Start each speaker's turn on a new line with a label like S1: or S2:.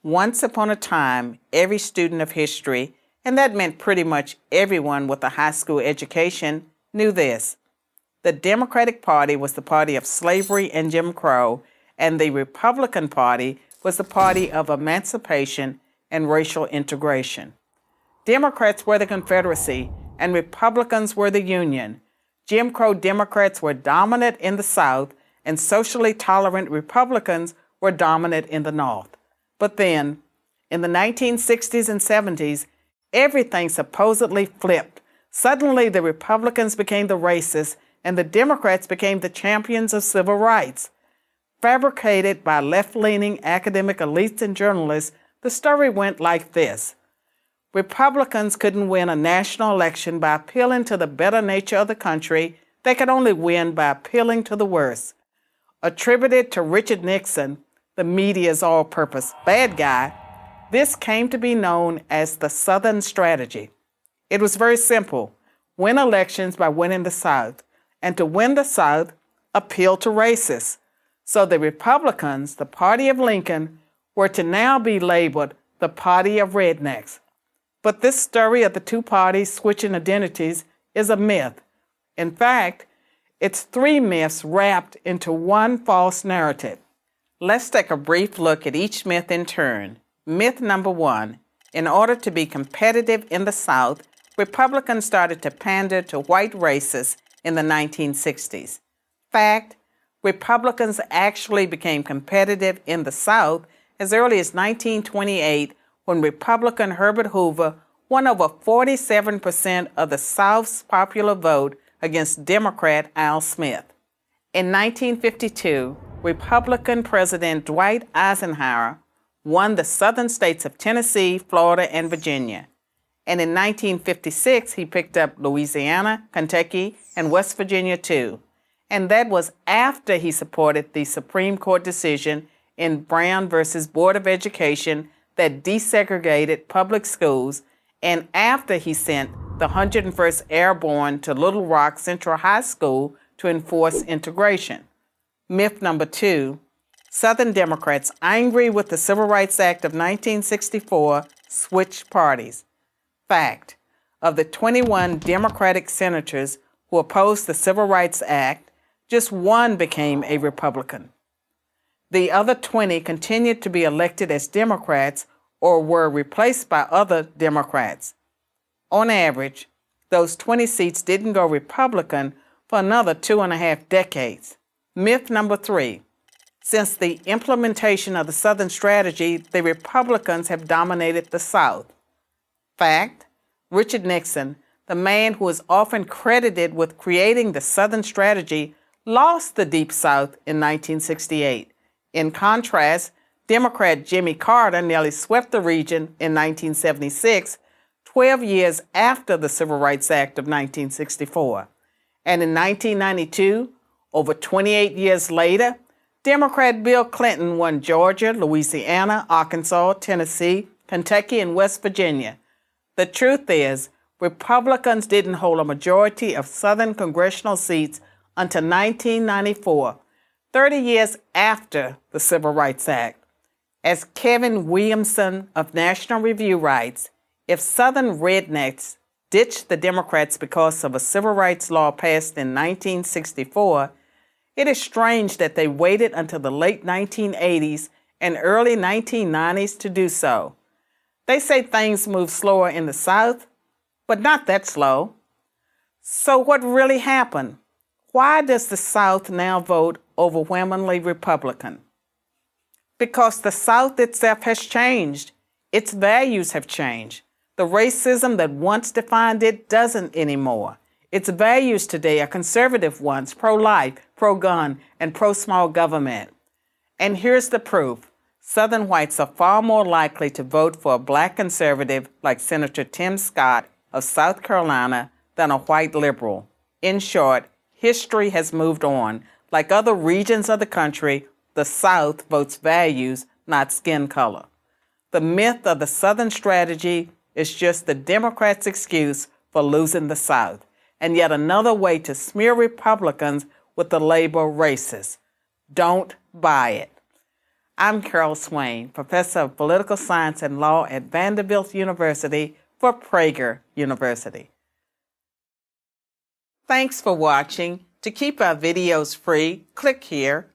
S1: Once upon a time, every student of history, and that meant pretty much everyone with a high school education, knew this. The Democratic Party was the party of slavery and Jim Crow, and the Republican Party was the party of emancipation and racial integration. Democrats were the Confederacy, and Republicans were the Union. Jim Crow Democrats were dominant in the South, and socially tolerant Republicans were dominant in the North. But then, in the 1960s and 70s, everything supposedly flipped. Suddenly, the Republicans became the racists, and the Democrats became the champions of civil rights. Fabricated by left-leaning academic elites and journalists, the story went like this. Republicans couldn't win a national election by appealing to the better nature of the country. They could only win by appealing to the worst. Attributed to Richard Nixon, the media's all-purpose bad guy, this came to be known as the Southern Strategy. It was very simple. Win elections by winning the South. And to win the South, appeal to racists. So the Republicans, the party of Lincoln, were to now be labeled the party of rednecks. But this story of the two parties switching identities is a myth. In fact, it's three myths wrapped into one false narrative. Let's take a brief look at each myth in turn. Myth number one, in order to be competitive in the South, Republicans started to pander to white racists in the 1960s. Fact, Republicans actually became competitive in the South as early as 1928 when Republican Herbert Hoover won over 47% of the South's popular vote against Democrat Al Smith. In 1952, Republican President Dwight Eisenhower won the southern states of Tennessee, Florida, and Virginia. And in 1956, he picked up Louisiana, Kentucky, and West Virginia too. And that was after he supported the Supreme Court decision in Brown versus Board of Education that desegregated public schools, and after he sent the 101st Airborne to Little Rock Central High School to enforce integration. Myth number two, Southern Democrats, angry with the Civil Rights Act of 1964, switched parties. Fact, of the 21 Democratic senators who opposed the Civil Rights Act, just one became a Republican. The other 20 continued to be elected as Democrats or were replaced by other Democrats. On average, those 20 seats didn't go Republican for another 2.5 decades. Myth number three, since the implementation of the Southern Strategy, the Republicans have dominated the South. Fact, Richard Nixon, the man who is often credited with creating the Southern Strategy, lost the Deep South in 1968. In contrast, Democrat Jimmy Carter nearly swept the region in 1976, 12 years after the Civil Rights Act of 1964. And in 1992, over 28 years later, Democrat Bill Clinton won Georgia, Louisiana, Arkansas, Tennessee, Kentucky, and West Virginia. The truth is, Republicans didn't hold a majority of Southern congressional seats until 1994, 30 years after the Civil Rights Act. As Kevin Williamson of National Review writes, if Southern rednecks ditched the Democrats because of a civil rights law passed in 1964, it is strange that they waited until the late 1980s and early 1990s to do so. They say things move slower in the South, but not that slow. So what really happened? Why does the South now vote overwhelmingly Republican? Because the South itself has changed. Its values have changed. The racism that once defined it doesn't anymore. Its values today are conservative ones, pro-life, pro-gun, and pro-small government. And here's the proof. Southern whites are far more likely to vote for a black conservative like Senator Tim Scott of South Carolina than a white liberal. In short, history has moved on. Like other regions of the country, the South votes values, not skin color. The myth of the Southern Strategy is just the Democrats' excuse for losing the South, and yet another way to smear Republicans with the label racist. Don't buy it. I'm Carol Swain, Professor of Political Science and Law at Vanderbilt University for Prager University. Thanks for watching. To keep our videos free, click here